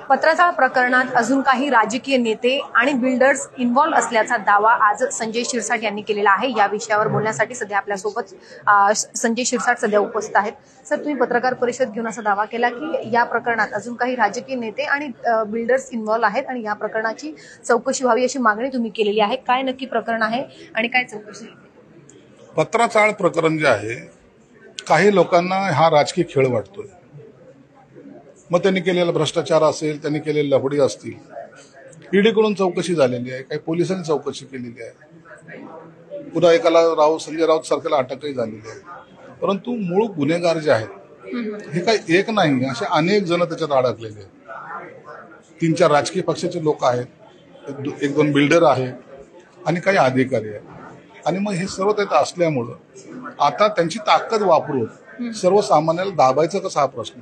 पत्रचाळ प्रकरणात अजून काही राजकीय नेते आणि बिल्डर्स इन्व्हॉल्व असल्याचा दावा आज संजय शिरसाट यांनी केलेला आहे। या विषयावर बोलण्यासाठी सध्या आपल्यासोबत संजय शिरसाट सध्या उपस्थित आहेत। सर, तुम्ही पत्रकार परिषद घेऊन असा दावा केला की या प्रकरणात अजून काही राजकीय नेते आणि बिल्डर्स इन्व्हॉल्व आहेत आणि या प्रकरणाची चौकशी व्हावी अशी मागणी तुम्ही केलेली आहे। काय नक्की प्रकरण आहे आणि काय चौकशी? पत्रचाळ प्रकरण जे आहे, काही लोकांना हा राजकीय खेळ वाटतोय। मग त्यांनी केलेला भ्रष्टाचार असेल, त्यांनी केलेली लफडी असतील, ईडीकडून चौकशी झालेली आहे, काही पोलिसांनी चौकशी केलेली आहे, पुन्हा एकाला संजय राऊत सारख्याला अटकही झालेली आहे। परंतु मूळ गुन्हेगार जे आहेत हे काही एक नाही, असे अनेक जण त्याच्यात अडकलेले आहेत। 3-4 राजकीय पक्षाचे लोक आहेत, 1-2 बिल्डर आहेत आणि काही अधिकारी आहेत। आणि मग हे सर्व त्यात असल्यामुळं आता त्यांची ताकद वापरून सर्वसामान्याला दाबायचं कसं हा प्रश्न।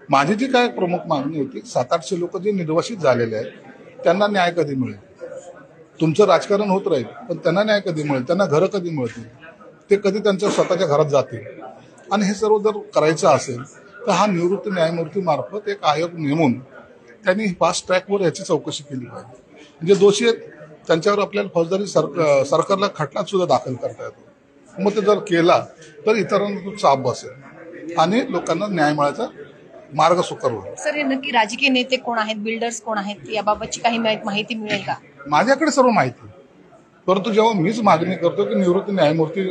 माझी जी काय प्रमुख मागणी होती, 700-800 लोक जे निर्वासित झालेले आहेत त्यांना न्याय कधी मिळेल? तुमचं राजकारण होत राहील, पण त्यांना न्याय कधी मिळेल? त्यांना घरं कधी मिळतील? ते कधी त्यांच्या स्वतःच्या घरात जातील? आणि हे सर्व जर करायचं असेल तर हा निवृत्त न्यायमूर्ती मार्फत एक आयोग नेमून त्यांनी फास्ट ट्रॅकवर याची चौकशी केली पाहिजे। जे दोषी आहेत त्यांच्यावर आपल्याला फौजदारी सरकारला खटला सुद्धा दाखल करता येतो। मग ते जर केला तर इतरांना चाप बसेल आणि लोकांना न्याय मिळायचा मार्ग सुकर होईल। सर, हे नक्की राजकीय नेते कोण आहेत, बिल्डर्स कोण आहेत, याबाबतची काही माहिती मिळेल का? माझ्याकडे सर्व माहिती, परंतु जेव्हा मीच मागणी करतो की निवृत्त न्यायमूर्ती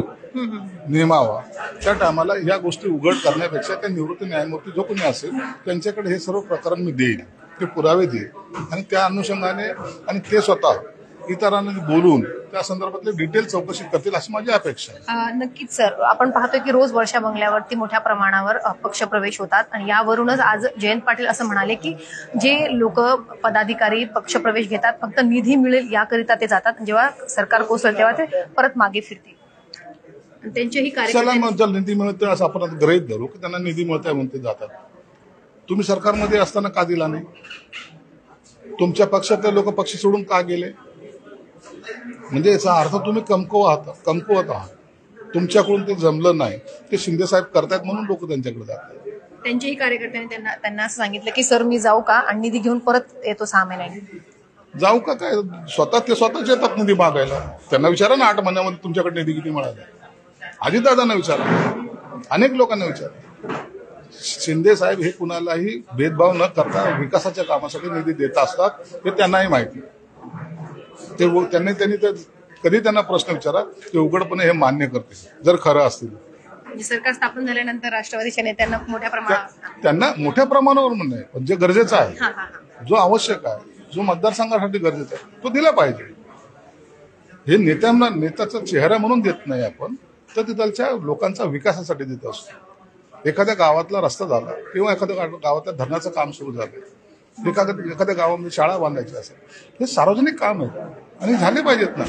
नेमावा, त्या टायमाला या गोष्टी उघड करण्यापेक्षा त्या निवृत्त न्यायमूर्ती जो कोणी असेल त्यांच्याकडे हे सर्व प्रकरण मी देईल, ते पुरावे देईल आणि त्या अनुषंगाने आणि ते स्वतः इतरांना बोलून त्या संदर्भातले डिटेल चौकशी करतील अशी माझी अपेक्षा आहे। नक्कीच सर, आपण पाहतोय की रोज वर्षा बंगल्यावरती मोठ्या प्रमाणावर पक्षप्रवेश होतात आणि यावरूनच आज जयंत पाटील असं म्हणाले की जे लोक पदाधिकारी पक्षप्रवेश घेतात फक्त निधी मिळेल याकरिता ते जातात, जेव्हा सरकार कोसळेल तेव्हा ते परत मागे फिरतील। त्यांचेही कार्यक्रम निधी मिळतोय असं आपण गृहीत धरू की त्यांना निधी मिळतोय म्हणून ते जातात। तुम्ही सरकारमध्ये असताना का दिला नाही? तुमच्या पक्षातले लोक पक्ष सोडून का गेले? म्हणजे याचा अर्थ तुम्ही कमकुवत आहात। तुमच्याकडून ते जमलं नाही, ते शिंदे साहेब करतायत म्हणून लोक त्यांच्याकडे जातात। त्यांच्याही कार्यकर्त्यांनी त्यांना असं सांगितलं की सर मी जाऊ का आणि निधी घेऊन परत येतो 6 महिन्यांनी। जाऊ का काय? स्वतःच येतात निधी मागायला। त्यांना विचारा ना 8 महिन्यामध्ये तुमच्याकडे निधी किती मिळाला? अजितदादांना विचारा, अनेक लोकांना विचारा। शिंदे साहेब हे कुणालाही भेदभाव न करता विकासाच्या कामासाठी निधी देत असतात, हे त्यांनाही माहिती। त्यांनी कधी त्यांना प्रश्न विचारा, ते उघडपणे हे मान्य करतील जर खरं असतील। सरकार स्थापन झाल्यानंतर राष्ट्रवादीच्या नेत्यांना त्यांना मोठ्या प्रमाणावर म्हणणं आहे, पण जे गरजेचं आहे, जो आवश्यक आहे, जो मतदारसंघासाठी गरजेचा आहे तो दिला पाहिजे। हे नेत्याचा चेहरा म्हणून देत नाही आपण, तर तिथल्या लोकांचा विकासासाठी देत असतो। एखाद्या गावातला रस्ता झाला किंवा एखाद्या गावातल्या धरणाचं काम सुरू झालं, एखाद्या गावामध्ये शाळा बांधायची असेल, हे सार्वजनिक काम आहे आणि झाले पाहिजेत ना।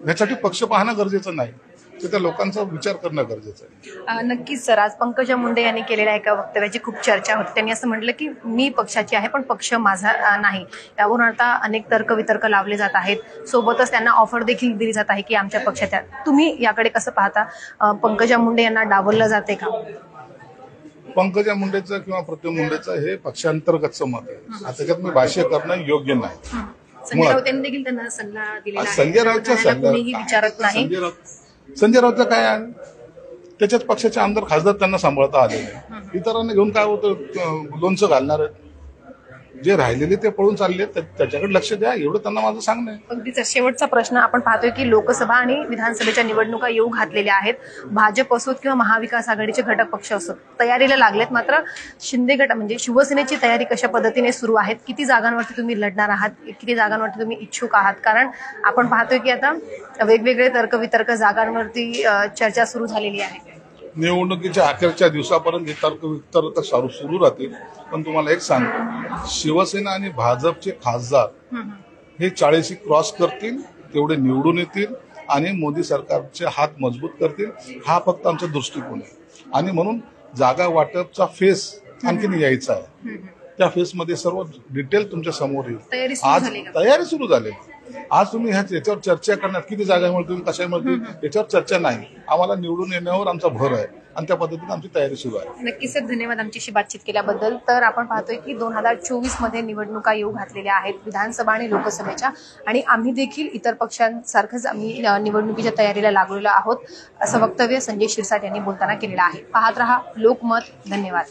यासाठी पक्ष पाहणं गरजेचं नाही, तर त्या लोकांचा विचार करणं गरजेचं आहे। नक्कीच सर, आज पंकजा मुंडे यांनी केलेल्या एका वक्तव्याची खूप चर्चा होती। त्यांनी असं म्हटलं की मी पक्षाची आहे पण पक्ष माझा नाही। यावरून आता अनेक तर्कवितर्क लावले जात आहेत, सोबतच त्यांना ऑफर देखील दिली जात आहे की आमच्या पक्षात। तुम्ही याकडे कसं पाहता? पंकजा मुंडे यांना डावललं जाते का? पंकजा मुंडेचं किंवा प्रतिम मुंडेचं हे पक्षांतर्गतचं मत आहे, त्याच्यात मी भाष्य करणं योग्य नाही। संजय राऊत यांनी देखील त्यांना सल्ला दिलेला आहे। संजय राऊतचं काय आहे? त्याच्याच पक्षाचे आमदार खासदार त्यांना सांभाळता आलेले, इतरांना घेऊन काय होतं लोणचं घालणार आहेत? जे राहिलेले ते पळून चालले, त्याच्याकडे लक्ष द्या, एवढं त्यांना माझं सांगणं आहे। अगदीच शेवटचा प्रश्न, आपण पाहतोय की लोकसभा आणि विधानसभेच्या निवडणुका येऊ घातलेल्या आहेत। भाजप असोत किंवा महाविकास आघाडीचे घटक पक्ष असोत तयारीला लागलेत, मात्र शिंदे गट म्हणजे शिवसेनेची तयारी कशा पद्धतीने सुरू आहे? किती जागांवरती तुम्ही लढणार आहात? किती जागांवरती तुम्ही इच्छुक आहात? कारण आपण पाहतोय की आता वेगवेगळे तर्कवितर्क जागांवरती चर्चा सुरू झालेली आहे। निवडणुकीच्या अखेरच्या दिवसापर्यंत तर्क सुरू राहतील, पण तुम्हाला एक सांगतो, शिवसेना आणि भाजपचे खासदार हे 40 क्रॉस करतील, तेवढे निवडून येतील आणि मोदी सरकारचे हात मजबूत करतील, हा फक्त आमचा दृष्टिकोन आहे। आणि म्हणून जागा वाटपचा फेस आणखीन यायचा आहे, त्या फेसमध्ये सर्व डिटेल तुमच्या समोर येईल। आज तयारी सुरू झाली, आज तुम्ही याच्यावर चर्चा करण्यात किती जागा मिळतील कशा मिळतील याच्यावर चर्चा नाही. आम्हाला निवडून येण्यावर आमचा भर आहे आणि त्या पद्धतीने आमची तयारी सुरू आहे. नक्कीच सर, धन्यवाद आमच्याशी बातचीत केल्याबद्दल. तर आपण पाहतोय की 2024 मध्ये निवडणुका येऊ घातलेल्या आहेत, विधानसभा आणि लोकसभेच्या, आणि आम्ही देखील इतर पक्षांसारखंच आम्ही निवडणुकीच्या तयारीला लागलेलो आहोत, असं वक्तव्य संजय शिरसाट यांनी बोलताना केलेलं आहे. पाहत रहा लोकमत. धन्यवाद.